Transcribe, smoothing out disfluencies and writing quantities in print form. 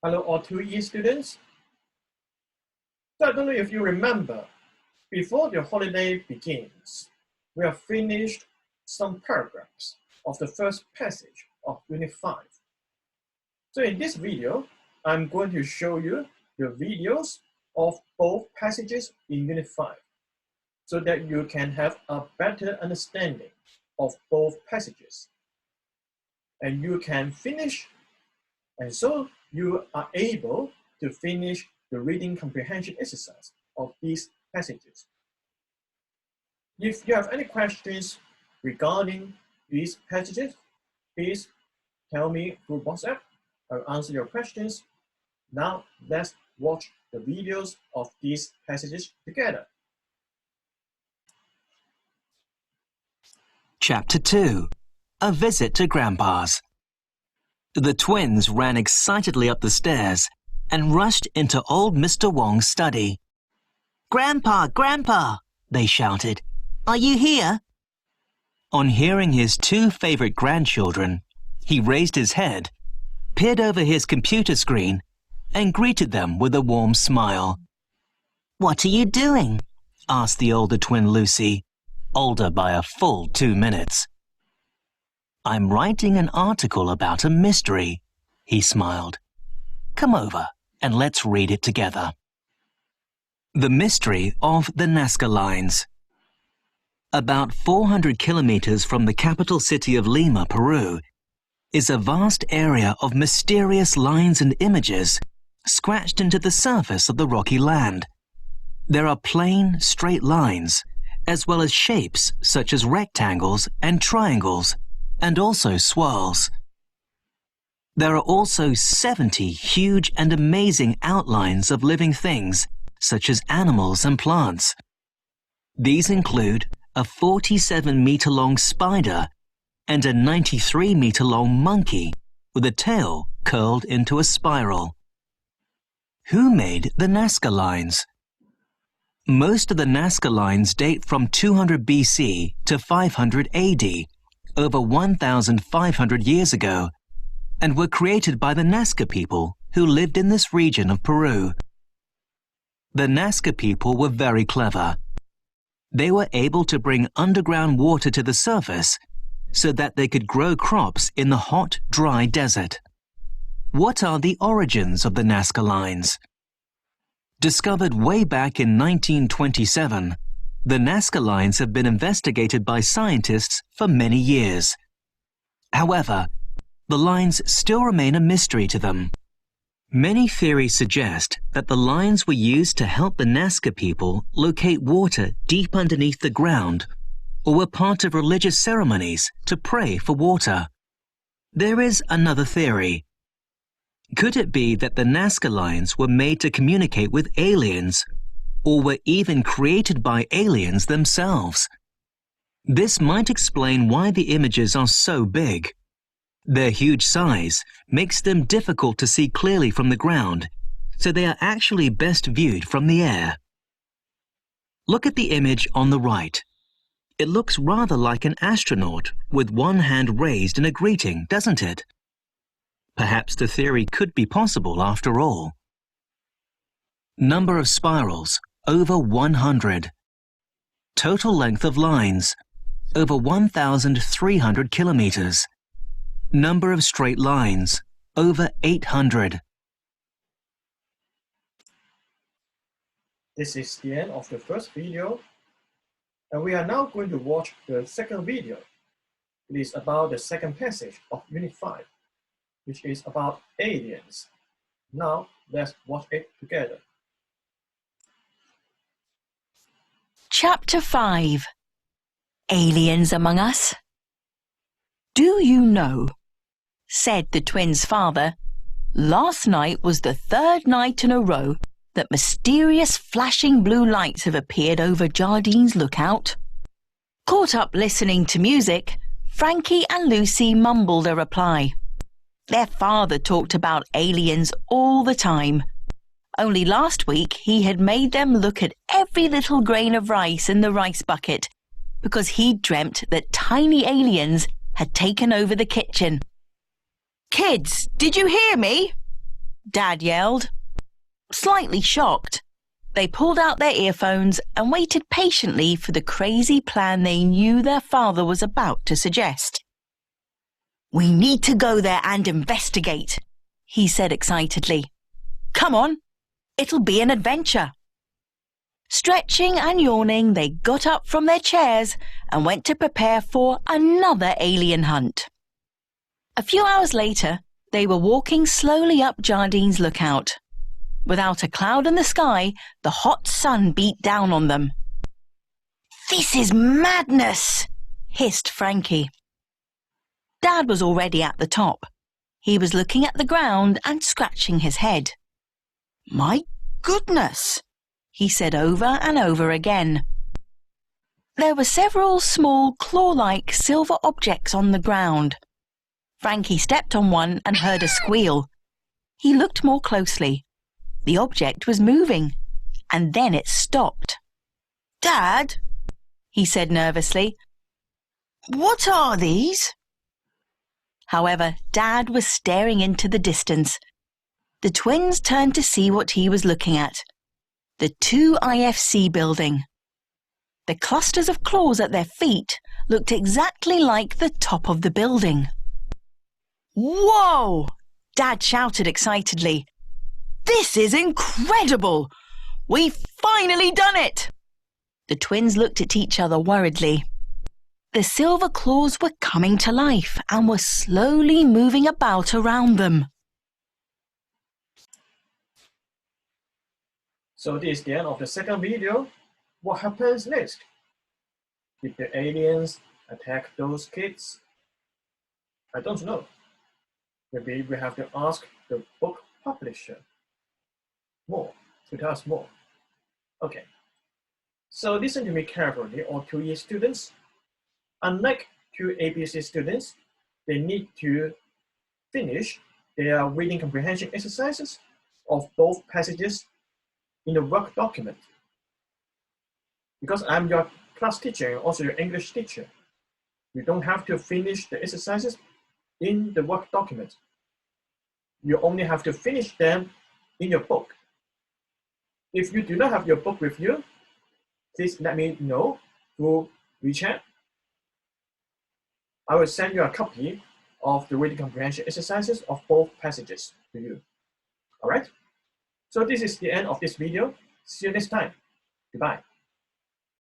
Hello, all F2E students. So I don't know if you remember, before the holiday begins, we have finished some paragraphs of the first passage of Unit 5. So in this video, I'm going to show you the videos of both passages in Unit 5 so that you can have a better understanding of both passages. And you can finish, and so you are able to finish the reading comprehension exercise of these passages. If you have any questions regarding these passages, please tell me through WhatsApp. I'll answer your questions. Now let's watch the videos of these passages together. Chapter 2. A Visit to Grandpa's. The twins ran excitedly up the stairs and rushed into old Mr. Wong's study. "Grandpa, Grandpa!" they shouted. "Are you here?" On hearing his two favorite grandchildren, he raised his head, peered over his computer screen, and greeted them with a warm smile. "What are you doing?" asked the older twin Lucy, older by a full 2 minutes. "I'm writing an article about a mystery," he smiled. "Come over and let's read it together." The Mystery of the Nazca Lines. About 400 kilometers from the capital city of Lima, Peru, is a vast area of mysterious lines and images scratched into the surface of the rocky land. There are plain, straight lines, as well as shapes such as rectangles and triangles, and also swirls. There are also 70 huge and amazing outlines of living things, such as animals and plants. These include a 47-meter-long spider and a 93-meter-long monkey with a tail curled into a spiral. Who made the Nazca Lines? Most of the Nazca Lines date from 200 BC to 500 AD, over 1,500 years ago, and were created by the Nazca people who lived in this region of Peru. The Nazca people were very clever. They were able to bring underground water to the surface so that they could grow crops in the hot, dry desert. What are the origins of the Nazca Lines? Discovered way back in 1927, the Nazca Lines have been investigated by scientists for many years. However, the lines still remain a mystery to them. Many theories suggest that the lines were used to help the Nazca people locate water deep underneath the ground, or were part of religious ceremonies to pray for water. There is another theory. Could it be that the Nazca Lines were made to communicate with aliens, or were even created by aliens themselves? This might explain why the images are so big. Their huge size makes them difficult to see clearly from the ground, so they are actually best viewed from the air. Look at the image on the right. It looks rather like an astronaut with one hand raised in a greeting, doesn't it? Perhaps the theory could be possible after all. Number of spirals, over 100. Total length of lines, over 1,300 kilometers. Number of straight lines, over 800. This is the end of the first video, and we are now going to watch the second video. It is about the second passage of Unit 5, which is about aliens. Now let's watch it together. Chapter 5. Aliens Among Us. "Do you know," said the twins' father, "last night was the third night in a row that mysterious flashing blue lights have appeared over Jardine's lookout." Caught up listening to music, Frankie and Lucy mumbled a reply. Their father talked about aliens all the time. Only last week he had made them look at every little grain of rice in the rice bucket because he dreamt that tiny aliens had taken over the kitchen. "Kids, did you hear me?" Dad yelled. Slightly shocked, they pulled out their earphones and waited patiently for the crazy plan they knew their father was about to suggest. "We need to go there and investigate," he said excitedly. "Come on, it'll be an adventure." Stretching and yawning, they got up from their chairs and went to prepare for another alien hunt. A few hours later, they were walking slowly up Jardine's Lookout. Without a cloud in the sky, the hot sun beat down on them. "This is madness," hissed Frankie. Dad was already at the top. He was looking at the ground and scratching his head. "My goodness," he said over and over again. There were several small claw-like silver objects on the ground. Frankie stepped on one and heard a squeal. He looked more closely. The object was moving, and then it stopped. "Dad," he said nervously, "what are these?" However, Dad was staring into the distance. The twins turned to see what he was looking at. The 2IFC building. The clusters of claws at their feet looked exactly like the top of the building. "Whoa!" Dad shouted excitedly. "This is incredible! We've finally done it!" The twins looked at each other worriedly. The silver claws were coming to life and were slowly moving about around them. So this is the end of the second video. What happens next? Did the aliens attack those kids? I don't know. Maybe we have to ask the book publisher to tell us more. Okay. So listen to me carefully, all 2E students. Unlike 2ABC students, they need to finish their reading comprehension exercises of both passages in the work document. Because I'm your class teacher and also your English teacher, you don't have to finish the exercises in the work document. You only have to finish them in your book. If you do not have your book with you, please let me know through WeChat. I will send you a copy of the reading comprehension exercises of both passages to you. All right? So this is the end of this video. See you next time. Goodbye.